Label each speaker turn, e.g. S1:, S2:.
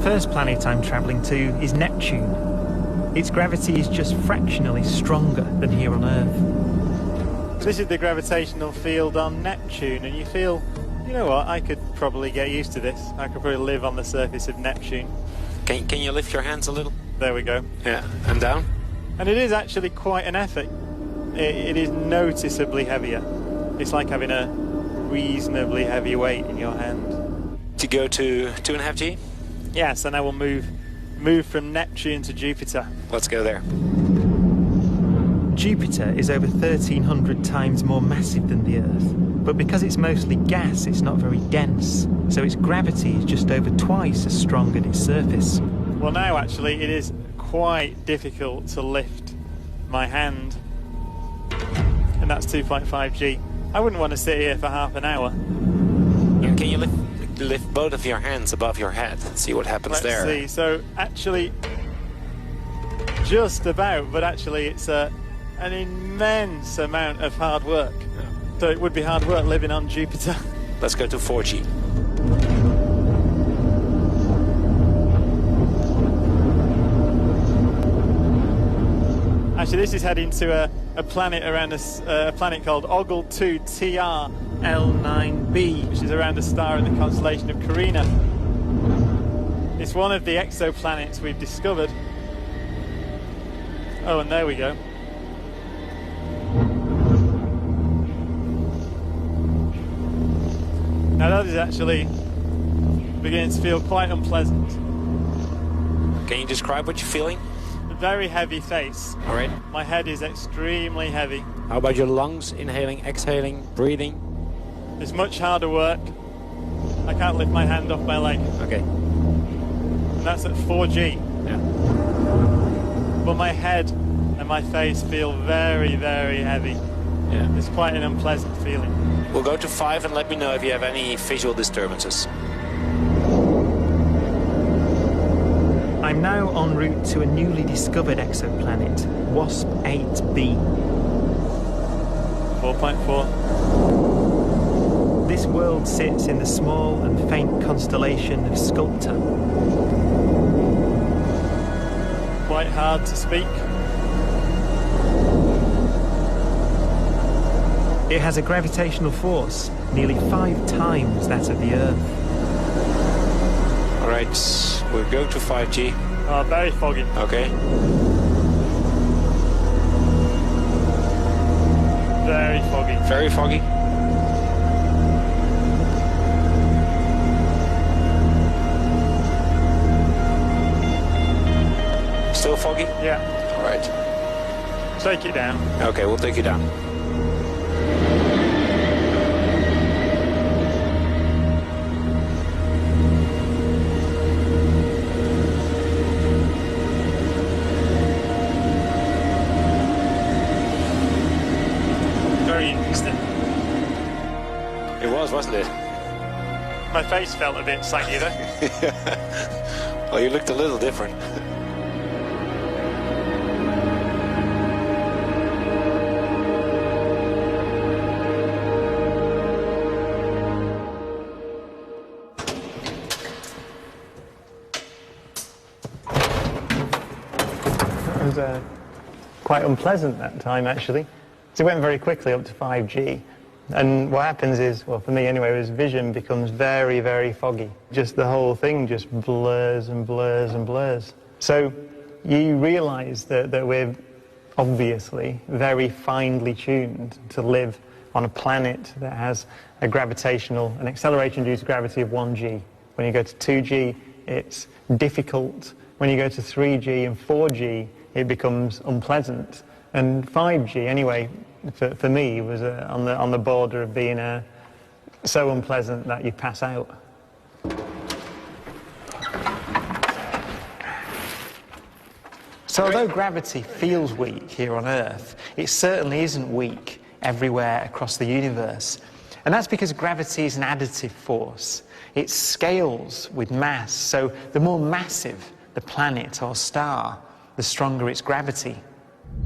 S1: first planet I'm travelling to is Neptune. Its gravity is just fractionally stronger than here on Earth.
S2: This is the gravitational field on Neptune, and you feel, you know what, I could probably get used to this. I could probably live on the surface of Neptune.
S3: Can you lift your hands a little?
S2: There we go.
S3: Yeah, and down.
S2: And it is actually quite an effort. It is noticeably heavier. It's like having a reasonably heavy weight in your hand.
S3: To go to 2.5 G?
S2: Yes, and I will move from Neptune to Jupiter.
S3: Let's go there.
S1: Jupiter is over 1,300 times more massive than the Earth, but because it's mostly gas, it's not very dense, so its gravity is just over twice as strong at its surface.
S2: Well, now actually it is quite difficult to lift my hand, and that's 2.5 G. I wouldn't want to sit here for half an hour.
S3: Yeah, can you lift both of your hands above your head and see what happens there?
S2: Let's see. So actually, just about, but actually it's an immense amount of hard work.
S3: Yeah.
S2: So it would be hard work living on Jupiter.
S3: Let's go to 4G.
S2: Actually, this is heading to a planet around a planet called Ogle 2 TR L9b, which is around a star in the constellation of Carina. It's one of the exoplanets we've discovered. Oh, and there we go. Now that is actually beginning to feel quite unpleasant.
S3: Can you describe what you're feeling?
S2: A very heavy face.
S3: All right.
S2: My head is extremely heavy.
S3: How about your lungs? Inhaling, exhaling, breathing?
S2: It's much harder work. I can't lift my hand off my leg.
S3: Okay.
S2: And that's at 4G.
S3: Yeah.
S2: But my head and my face feel very, very heavy.
S3: Yeah.
S2: It's quite an unpleasant feeling.
S3: We'll go to 5 and let me know if you have any visual disturbances.
S1: I'm now en route to a newly discovered exoplanet, WASP 8b.
S2: 4.4.
S1: This world sits in the small and faint constellation of Sculptor.
S2: Quite hard to speak.
S1: It has a gravitational force nearly 5 times that of the Earth.
S3: All right, we'll go to 5G.
S2: Oh, very foggy.
S3: Okay.
S2: Very foggy.
S3: Very foggy. Still foggy?
S2: Yeah.
S3: All right.
S2: Take it down.
S3: Okay, we'll take you down.
S2: Very interesting.
S3: It was, wasn't it?
S2: My face felt a bit saggy though.
S3: Well, you looked a little different.
S2: It was quite unpleasant that time actually. So it went very quickly up to 5G. And what happens is, well for me anyway, is vision becomes very, very foggy. Just the whole thing just blurs and blurs and blurs. So you realise that we're obviously very finely tuned to live on a planet that has an acceleration due to gravity of 1G. When you go to 2G, it's difficult. When you go to 3G and 4G, it becomes unpleasant. And 5G, anyway, for me, was on the border of being so unpleasant that you pass out. So although gravity feels weak here on Earth, it certainly isn't weak everywhere across the universe. And that's because gravity is an additive force. It scales with mass, so the more massive the planet or star, the stronger its gravity.